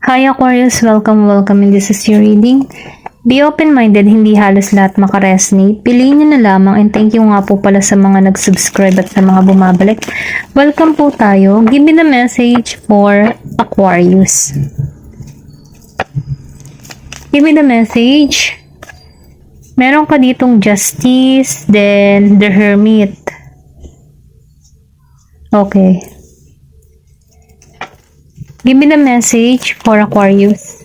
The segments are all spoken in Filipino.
Hi Aquarius, welcome in this is your reading. Be open-minded, hindi halos lahat makaresonate. Piliin nyo na lamang and thank you nga po pala sa mga nag-subscribe at sa mga bumabalik. Welcome po tayo. Give me the message for Aquarius. Give me the message. Meron ka ditong Justice, then the Hermit. Okay. Give me the message for Aquarius.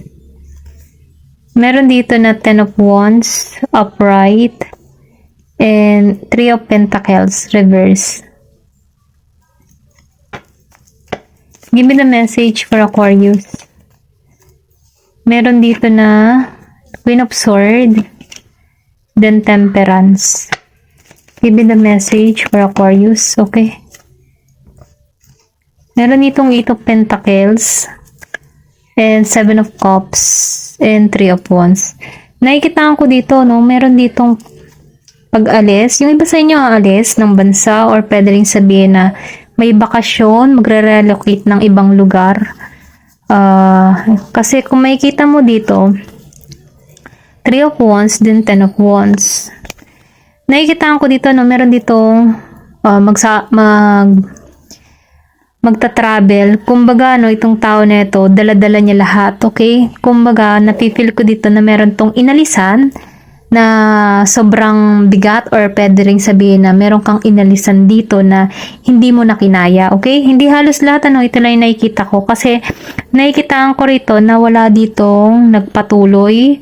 Meron dito na 10 of Wands, upright, and 3 of Pentacles, reverse. Give me the message for Aquarius. Meron dito na Queen of Swords, then Temperance. Give me the message for Aquarius, okay? Meron ditong 8 of Pentacles, and 7 of Cups, and 3 of Wands. Nakikitaan ko dito, no? Meron ditong pag-alis. Yung iba sa inyo aalis ng bansa or pwede rin sabihin na may bakasyon, magre-relocate ng ibang lugar. Kasi kung makikita mo dito, 3 of Wands, then 10 of Wands. Nakikitaan ko dito, no? Meron ditong magta-travel. Kumbaga, no, itong tao na ito, dala-dala niya lahat, okay? Kumbaga, napifeel ko dito na meron tong inalisan na sobrang bigat or pwede rin sabihin na meron kang inalisan dito na hindi mo na kinaya, okay? Hindi halos lahat, ano, ito lang yung nakikita ko kasi nakikitaan ko rito na wala ditong nagpatuloy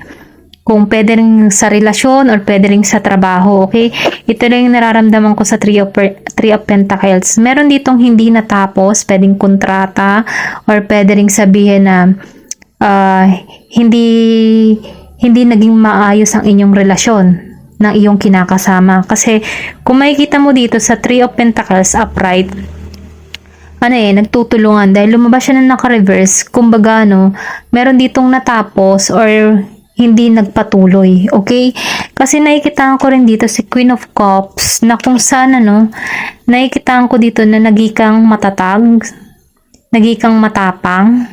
kung pwede rin sa relasyon or pwede rin sa trabaho, okay? Ito lang yung nararamdaman ko sa Three of Pentacles. Meron ditong hindi natapos, pwedeng kontrata, or pwede rin sabihin na hindi naging maayos ang inyong relasyon ng iyong kinakasama. Kasi kung makikita mo dito sa Three of Pentacles upright, nagtutulungan dahil lumabas siya na naka-reverse. Kumbaga, no, meron ditong natapos or hindi nagpatuloy, okay? Kasi nakikitaan ko rin dito si Queen of Cups na kung saan, nakikitaan ko dito na nagikang matatag, nagikang matapang.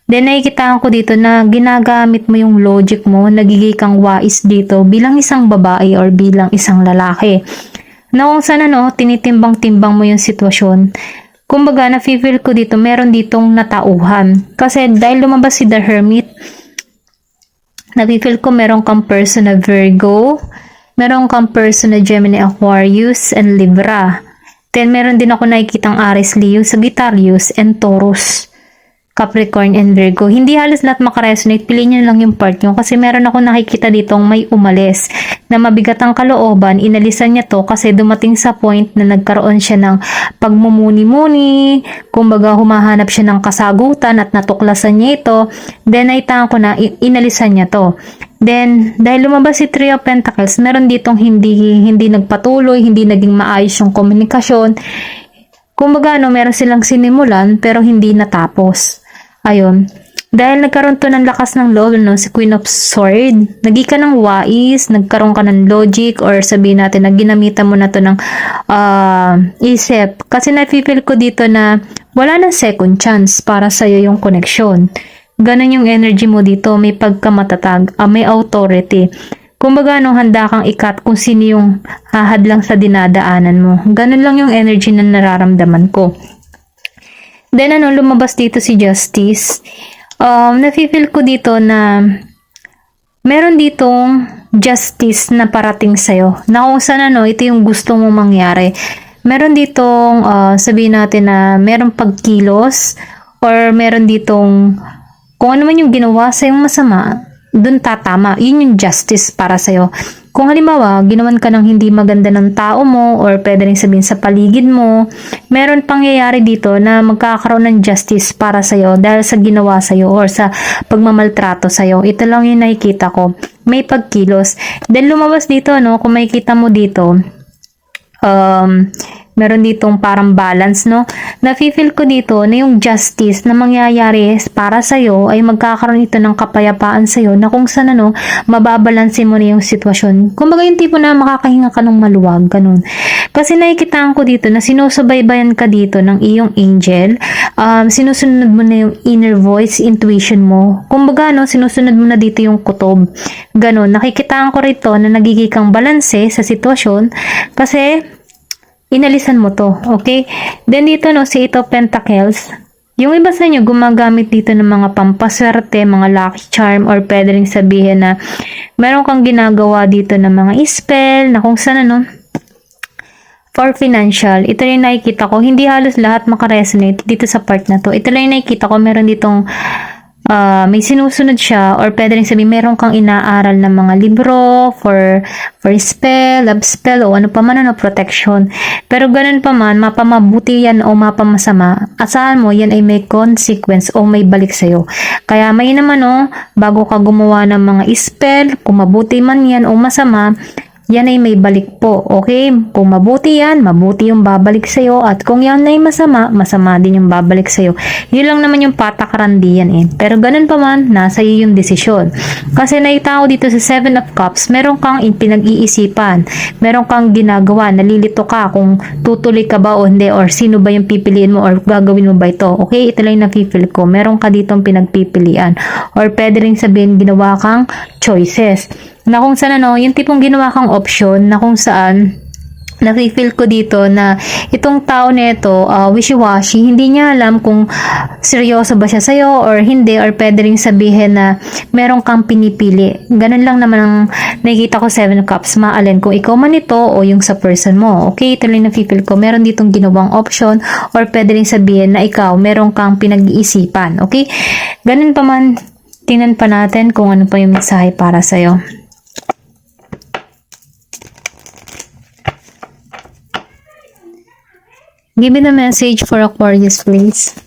Then nakikitaan ko dito na ginagamit mo yung logic mo, nagiging kang wais dito bilang isang babae or bilang isang lalaki. Na kung saan, tinitimbang-timbang mo yung sitwasyon. Kumbaga, na-feel ko dito, meron ditong natauhan. Kasi dahil lumabas si The Hermit, napifeel ko meron kang person na Virgo, meron kang person na Gemini, Aquarius, and Libra. Then, meron din ako nakikitang Aries, Leo, Sagittarius, and Taurus, Capricorn, and Virgo. Hindi halos lahat makaresonate. Piliin nyo lang yung part nyo. Kasi meron ako nakikita ditong may umalis na mabigat ang kalooban. Inalisan niya to kasi dumating sa point na nagkaroon siya ng pagmumuni-muni. Kumbaga, humahanap siya ng kasagutan at natuklasan niya ito. Then, naitaan ko na inalisan niya to. Then, dahil lumabas si Three of Pentacles, meron ditong hindi nagpatuloy, hindi naging maayos yung komunikasyon. Kumbaga, meron silang sinimulan pero hindi natapos. Ayun. Dahil nagkaroon to ng lakas ng loob, si Queen of Swords, naging ka ng wais, nagkaroon ka ng logic, or sabihin natin na ginamitan mo na to ng isip. Kasi na-feel ko dito na wala nang second chance para sa'yo yung connection. Ganon yung energy mo dito, may pagkamatatag, may authority. Kumbaga, handa kang ikat kung sino yung hahadlang sa dinadaanan mo. Ganon lang yung energy na nararamdaman ko. Then, lumabas dito si Justice. Na-feel ko dito na meron ditong justice na parating sa'yo. Na kung saan, ito yung gusto mong mangyari. Meron ditong, sabihin natin na meron pagkilos or meron ditong, kung ano man yung ginawa sa'yong masama, dun tatama. Yun yung justice para sa'yo. Kung halimbawa, ginawan ka ng hindi maganda ng tao mo or pwede rin sabihin sa paligid mo, meron pangyayari dito na magkakaroon ng justice para sa'yo dahil sa ginawa sa'yo or sa pagmamaltrato sa'yo. Ito lang yung nakikita ko. May pagkilos. Then lumabas dito, kung makikita mo dito, Meron ditong parang balance, no? Nafe-feel ko dito na yung justice na mangyayari para sa'yo ay magkakaroon ito ng kapayapaan sa'yo na kung saan ano, mababalansin mo na yung sitwasyon. Kumbaga yung tipo na makakahinga ka ng maluwag, ganun. Kasi nakikitaan ko dito na sinusubaybayan ka dito ng iyong angel, sinusunod mo na yung inner voice, intuition mo. Kumbaga, no, sinusunod mo na dito yung kutob. Ganun. Nakikitaan ko rito na nagiging kang balanse sa sitwasyon kasi inalisan mo to, okay? Then dito, no, si Eight of Pentacles, yung iba sa inyo gumagamit dito ng mga pampaswerte, mga lucky charm, or pwede rin sabihin na meron kang ginagawa dito ng mga spell, na kung saan, ano, for financial. Ito rin nakikita ko, hindi halos lahat makaresonate dito sa part na to. Ito lang yung nakikita ko, meron ditong may sinusunod siya, or pwede rin sabihin meron kang inaaral ng mga libro for spell, love spell, o ano pa man, ano, protection. Pero ganun pa man, mapamabuti yan o mapamasama, asahan mo yan ay may consequence o may balik sa'yo. Kaya may naman, bago ka gumawa ng mga spell, kung mabuti man yan o masama, yan ay may balik po, okay? Kung mabuti yan, mabuti yung babalik sa'yo, at kung yan ay masama, masama din yung babalik sa'yo. Yun lang naman yung patakaran diyan eh. Pero ganun pa man, nasa iyo yung desisyon. Kasi nakita ko dito sa Seven of Cups, meron kang pinag-iisipan, meron kang ginagawa, nalilito ka kung tutuloy ka ba o hindi, or sino ba yung pipiliin mo, or gagawin mo ba ito, okay? Ito lang yung napipili ko, meron ka ditong pinagpipilian, or pwede rin sabihin ginawa kang choices, na kung saan, ano, yung tipong ginawa kang option, na kung saan nafe-feel ko dito na itong tao nito wishy-washy, hindi niya alam kung seryoso ba siya sa'yo or hindi, or pwede rin sabihin na meron kang pinipili. Ganun lang naman ang nakikita ko, Seven of Cups, maalin kung ikaw man ito o yung sa person mo. Okay, ito lang nafe-feel ko, meron ditong ginawang option, or pwede rin sabihin na ikaw meron kang pinag-iisipan. Okay, ganun pa man, tingnan pa natin kung ano pa yung mensahe para sa'yo. Give me the message for Aquarius, please.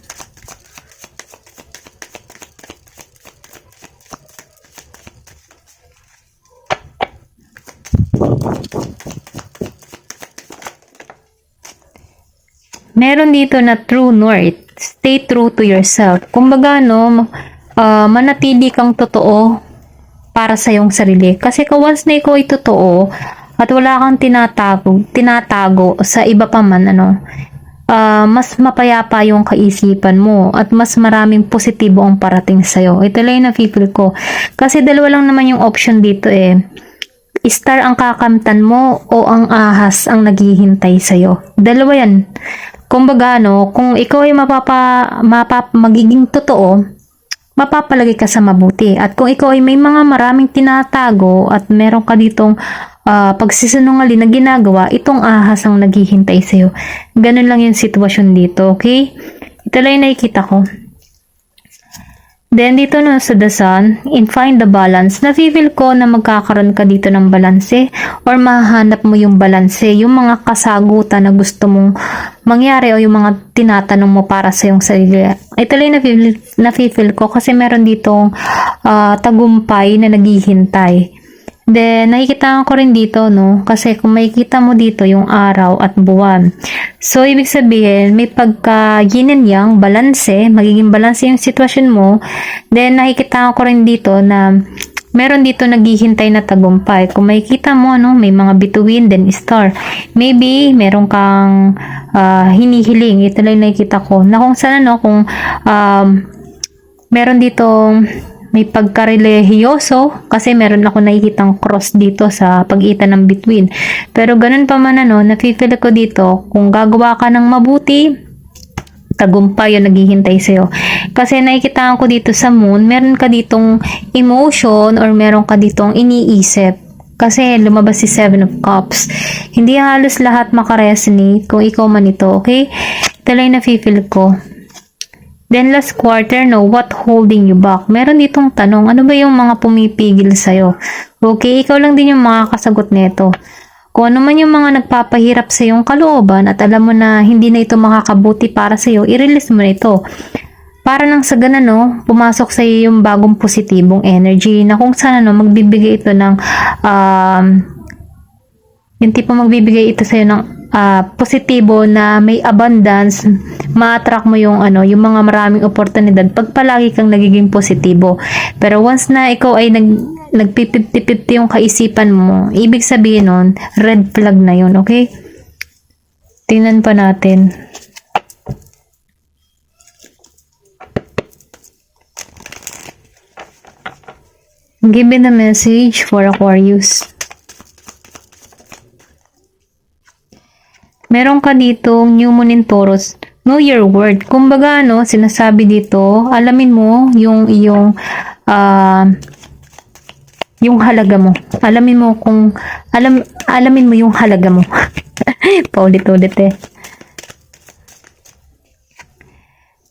Meron dito na true north. Stay true to yourself. Kumbaga, no, manatili kang totoo para sa iyong sarili. Kasi kung once na ikaw ay totoo at wala kang tinatago sa iba pa man, ano, mas mapayapa yung kaisipan mo at mas maraming positibo ang parating sa'yo. Ito lang yung na-feel ko. Kasi dalawa lang naman yung option dito eh. Star ang kakamtan mo o ang ahas ang naghihintay sa'yo. Dalawa yan. Kumbaga, no, kung ikaw ay magiging totoo, mapapalagay ka sa mabuti. At kung ikaw ay may mga maraming tinatago at meron ka ditong pagsisinungaling na ginagawa, itong ahas ang naghihintay sa'yo. Ganun lang yung sitwasyon dito, okay? Ito lang yung nakikita ko. Then, dito na sa The Sun, in Find the Balance, na-feel ko na magkakaroon ka dito ng balanse, or mahanap mo yung balanse, yung mga kasagutan na gusto mong mangyari, o yung mga tinatanong mo para sa iyong sarili. Ito lang yung na-feel ko kasi meron ditong tagumpay na naghihintay. Then, nakikita ko rin dito, no? Kasi kung makikita mo dito yung araw at buwan. So, ibig sabihin, may pagka yin and yang, balanse, magiging balanse yung sitwasyon mo. Then, nakikita ko rin dito na meron dito naghihintay na tagumpay. Kung makikita mo, no, may mga bituin, then star. Maybe, meron kang hinihiling. Ito lang nakikita ko. Na kung saan, no, kung meron ditong may pagkarelihiyoso, kasi meron ako nakikitang cross dito sa pagitan ng between. Pero ganun pa man, ano, nafe-feel ko dito, kung gagawa ka ng mabuti, tagumpay yung naghihintay sa'yo. Kasi nakikita ko dito sa moon, meron ka ditong emotion, or meron ka ditong iniisip. Kasi lumabas si Seven of Cups. Hindi halos lahat makaresonate kung ikaw man ito, okay? Ito lang nafe-feel ko. Then last quarter, no, what holding you back? Meron ditong tanong, ano ba yung mga pumipigil sa'yo? Okay, ikaw lang din yung makakasagot nito. Kung ano man yung mga nagpapahirap sa iyong kalooban at alam mo na hindi na ito makakabuti para sa iyo, i-release mo na ito. Para nang sa ganun, no, pumasok sa iyo yung bagong positibong energy na kung saan, no, magbibigay ito ng yung tipo magbibigay ito sa iyo ng positibo na may abundance, ma-attract mo yung yung mga maraming oportunidad pag palagi kang nagiging positibo. Pero once na ikaw ay nagpi-50-50 yung kaisipan mo, ibig sabihin nun, red flag na yun, okay? Tingnan pa natin. Give me the message for Aquarius. Meron ka dito, New Moon in Taurus. Know your worth. Kumbaga, sinasabi dito, alamin mo yung iyong yung halaga mo. Alamin mo yung halaga mo. Paulit-ulit eh.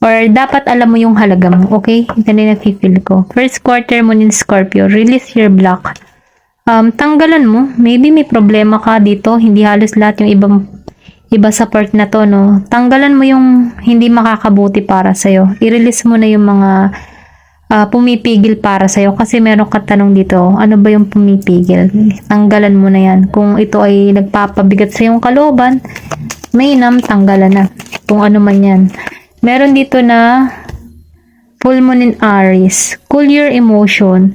Or dapat alam mo yung halaga mo, okay? Ito na nafe-feel ko. First quarter Moon in Scorpio, release your block. Tanggalan mo. Maybe may problema ka dito. Hindi halos lahat yung iba sa part na to, no? Tanggalan mo yung hindi makakabuti para sa'yo. I-release mo na yung mga pumipigil para sa'yo. Kasi meron ka tanong dito, ano ba yung pumipigil? Tanggalan mo na yan. Kung ito ay nagpapabigat sa yung kalooban, mainam, tanggalan na. Kung ano man yan. Meron dito na Full Moon in Aries. Cool your emotion.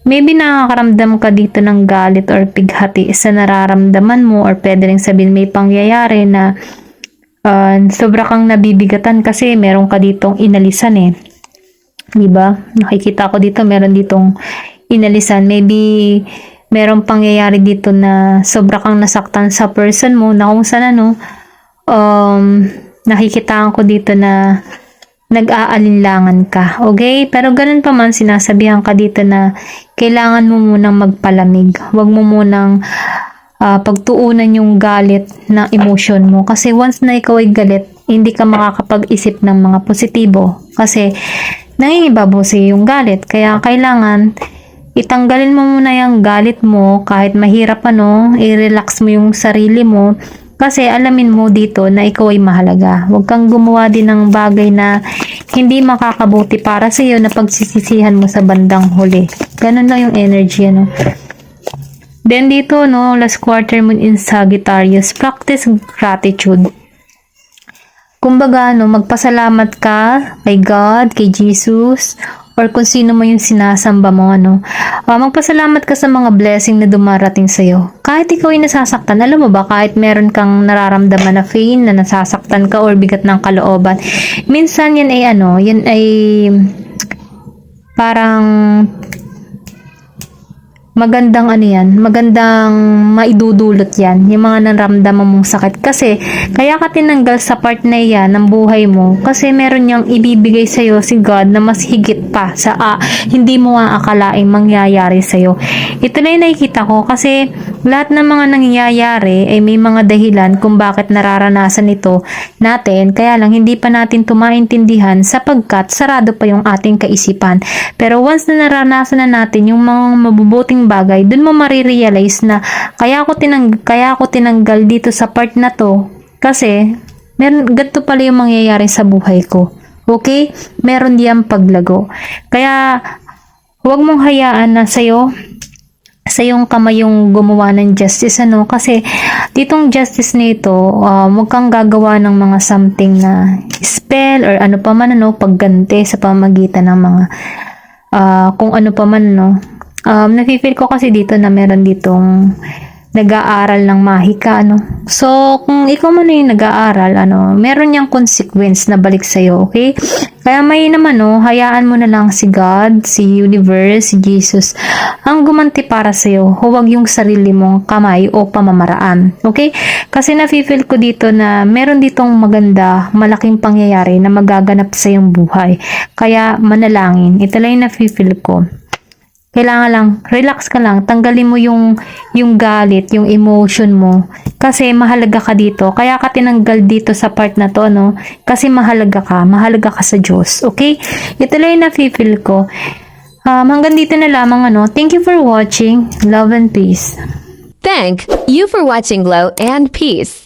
Maybe nakakaramdam ka dito ng galit or pighati sa nararamdaman mo, or pwede rin sabihin may pangyayari na sobra kang nabibigatan kasi meron ka ditong inalisan eh. Diba? Nakikita ko dito, meron ditong inalisan. Maybe meron pangyayari dito na sobra kang nasaktan sa person mo na kung saan nakikitaan ko dito na nag-aalinlangan ka. Okay? Pero ganun pa man, sinasabihan ka dito na kailangan mo munang magpalamig. Huwag mo munang pagtuunan yung galit na emotion mo. Kasi once na ikaw ay galit, hindi ka makakapag-isip ng mga positibo. Kasi nangingibabosi yung galit. Kaya kailangan itanggalin mo muna yung galit mo kahit mahirap i-relax mo yung sarili mo. Kasi alamin mo dito na ikaw ay mahalaga. Huwag kang gumawa din ng bagay na hindi makakabuti para sa iyo na pagsisisihan mo sa bandang huli. Ganun lang yung energy, Then dito, last quarter Moon in Sagittarius, practice gratitude. Kumbaga, magpasalamat ka kay God, kay Jesus, or kung sino mo yung sinasamba mo, magpasalamat ka sa mga blessing na dumarating sa'yo. Kahit ikaw ay nasasaktan, alam mo ba, kahit meron kang nararamdaman na pain, na nasasaktan ka, or bigat ng kalooban, minsan yan ay parang magandang magandang maidudulot yan, yung mga nararamdaman mong sakit. Kasi, kaya ka tinanggal sa part na yan ng buhay mo, kasi meron niyang ibibigay sa'yo si God na mas higit pa sa hindi mo aakalaing mangyayari sa'yo. Ito na yung nakikita ko, kasi lahat ng mga nangyayari ay may mga dahilan kung bakit nararanasan ito natin, kaya lang hindi pa natin tumaintindihan sapagkat sarado pa yung ating kaisipan. Pero once na naranasan na natin yung mga mabubuting bagay, dun mo marirealize na kaya ako tinanggal dito sa part na to kasi ganito pala yung mangyayari sa buhay ko. Okay? Meron diyang paglago. Kaya huwag mong hayaan na sa yung kamay yung gumawa ng justice, kasi ditong justice nito, huwag kang gagawa ng mga something na spell or ano pa man, pagganti sa pamagitan ng mga kung ano pa man, nafe-feel ko kasi dito na meron ditong nag-aaral ng mahika, So, kung ikaw man yung nag-aaral, meron niyang consequence na balik sa'yo, okay? Kaya may naman, hayaan mo na lang si God, si Universe, si Jesus, ang gumanti para sa'yo. Huwag yung sarili mong kamay o pamamaraan, okay? Kasi nafe-feel ko dito na meron ditong maganda, malaking pangyayari na magaganap sa iyong buhay. Kaya manalangin. Ito lang yung nafe-feel ko. Kailangan lang, relax ka lang, tanggalin mo yung galit, yung emotion mo. Kasi mahalaga ka dito. Kaya ka tinanggal dito sa part na to, Kasi mahalaga ka sa Diyos. Okay? Ito lang yung nafe-feel ko. Hanggang dito na lamang, Thank you for watching. Love and peace. Thank you for watching Glow and Peace.